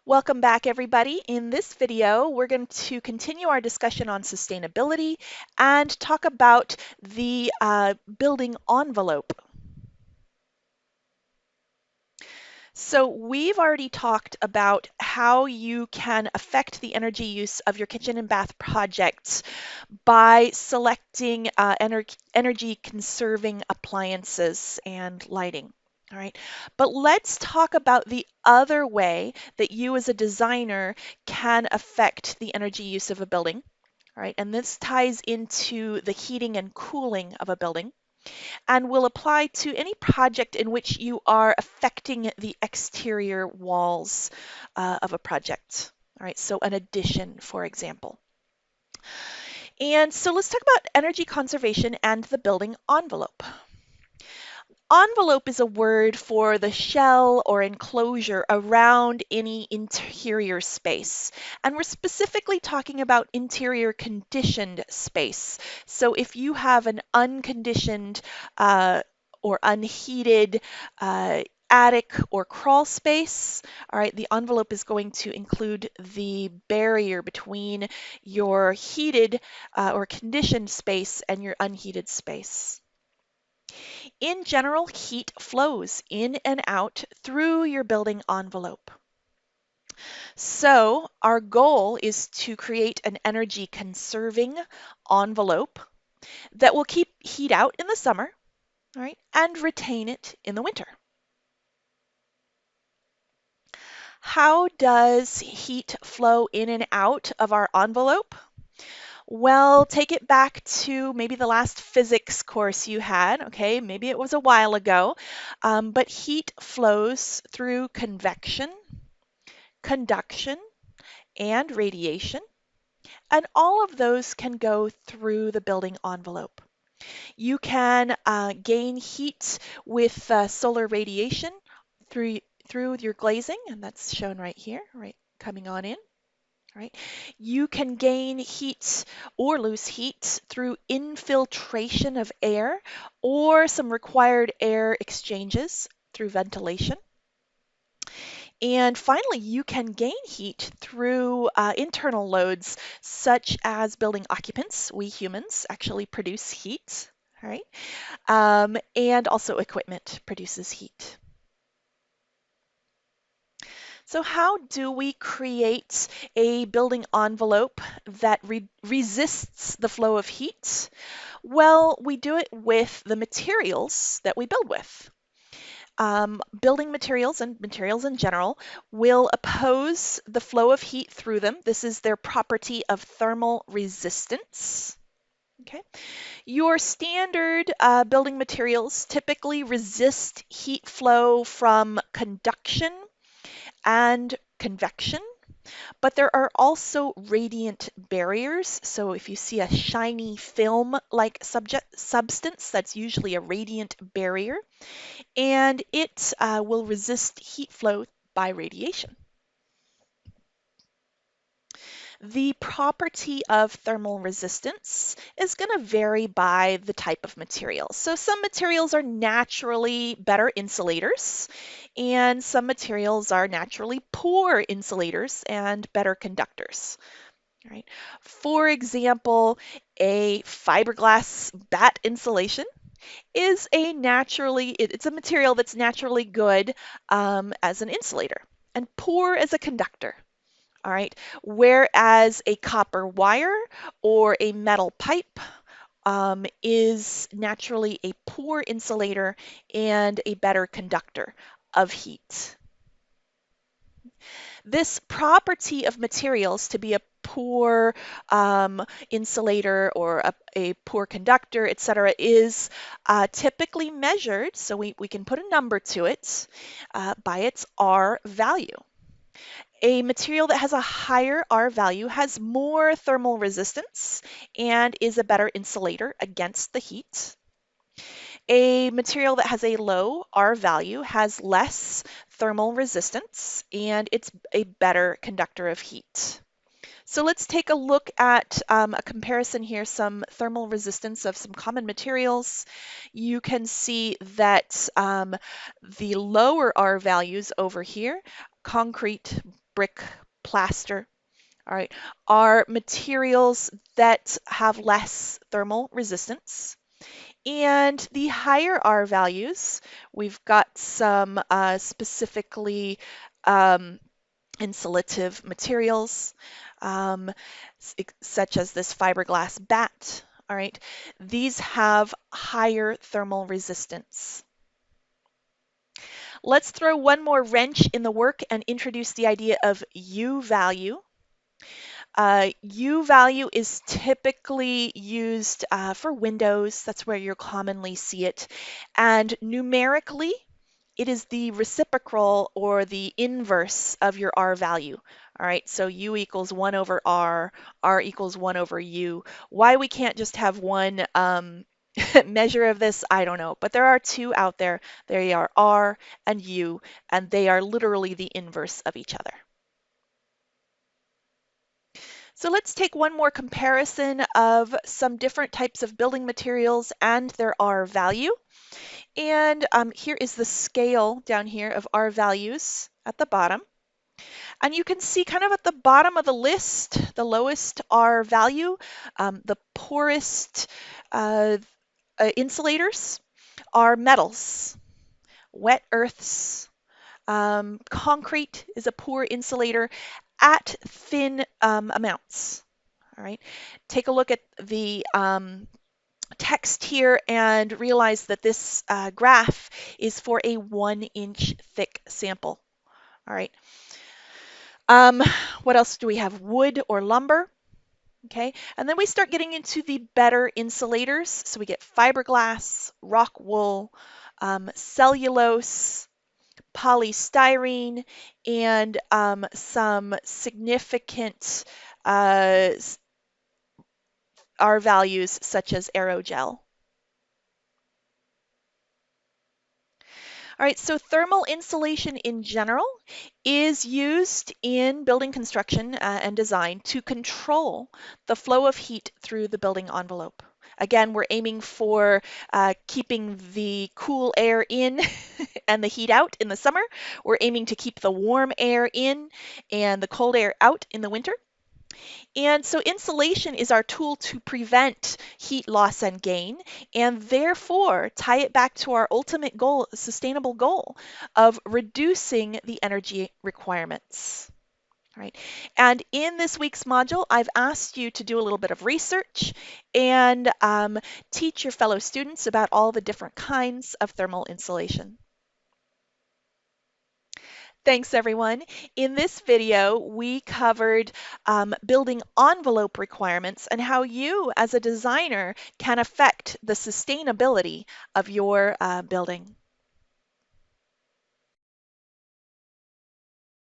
Welcome back, everybody. In this video, we're going to continue our discussion on sustainability and talk about the building envelope. So we've already talked about how you can affect the energy use of your kitchen and bath projects by selecting energy conserving appliances and lighting. All right, but let's talk about the other way that you as a designer can affect the energy use of a building. All right, and this ties into the heating and cooling of a building and will apply to any project in which you are affecting the exterior walls of a project. All right, so an addition, for example. And so let's talk about energy conservation and the building envelope. Envelope is a word for the shell or enclosure around any interior space. And we're specifically talking about interior conditioned space. So if you have an unconditioned or unheated attic or crawl space, all right, the envelope is going to include the barrier between your heated or conditioned space and your unheated space. In general, heat flows in and out through your building envelope. So our goal is to create an energy conserving envelope that will keep heat out in the summer, all right, and retain it in the winter. How does heat flow in and out of our envelope? Well, take it back to maybe the last physics course you had, okay? Maybe it was a while ago, but heat flows through convection, conduction, and radiation, and all of those can go through the building envelope. You can gain heat with solar radiation through your glazing, and that's shown right here, right, coming on in. Right? You can gain heat or lose heat through infiltration of air or some required air exchanges through ventilation. And finally, you can gain heat through internal loads such as building occupants. We humans actually produce heat, all right? And also equipment produces heat. So how do we create a building envelope that resists the flow of heat? Well, we do it with the materials that we build with. Building materials and materials in general will oppose the flow of heat through them. This is their property of thermal resistance. Okay. Your standard building materials typically resist heat flow from conduction and convection, but there are also radiant barriers. So if you see a shiny film-like substance, that's usually a radiant barrier, and it will resist heat flow by radiation. The property of thermal resistance is going to vary by the type of material. So some materials are naturally better insulators, and some materials are naturally poor insulators and better conductors. Right? For example, a fiberglass batt insulation is it's a material that's naturally good as an insulator and poor as a conductor. All right. Whereas a copper wire or a metal pipe is naturally a poor insulator and a better conductor of heat. This property of materials to be a poor insulator or a poor conductor, etc., is typically measured, so we can put a number to it, by its R value. A material that has a higher R value has more thermal resistance and is a better insulator against the heat. A material that has a low R value has less thermal resistance and it's a better conductor of heat. So let's take a look at a comparison here, some thermal resistance of some common materials. You can see that the lower R values over here, concrete brick, plaster, all right, are materials that have less thermal resistance. And the higher R values, we've got some specifically um, insulative materials, um, such as this fiberglass bat. All right, these have higher thermal resistance. Let's throw one more wrench in the work and introduce the idea of U value. U value is typically used for Windows. That's where you'll commonly see it. And numerically, it is the reciprocal or the inverse of your R value. All right, so U equals 1 over R equals 1 over U. Why we can't just have one measure of this, I don't know. But there are two out there. They are R and U, and they are literally the inverse of each other. So let's take one more comparison of some different types of building materials and their R value. And here is the scale down here of R values at the bottom. And you can see kind of at the bottom of the list, the lowest R value, the poorest insulators are metals, wet earths. Concrete is a poor insulator at thin amounts. All right, take a look at the text here and realize that this graph is for a 1-inch thick sample. All right. What else do we have? Wood or lumber. Okay, and then we start getting into the better insulators. So we get fiberglass, rock wool, cellulose, polystyrene, and some significant R values such as aerogel. All right, so thermal insulation in general is used in building construction and design to control the flow of heat through the building envelope. Again, we're aiming for keeping the cool air in and the heat out in the summer. We're aiming to keep the warm air in and the cold air out in the winter. And so insulation is our tool to prevent heat loss and gain, and therefore tie it back to our ultimate goal, sustainable goal of reducing the energy requirements. Right. And in this week's module, I've asked you to do a little bit of research and teach your fellow students about all the different kinds of thermal insulation. Thanks, everyone. In this video, we covered building envelope requirements and how you, as a designer, can affect the sustainability of your building.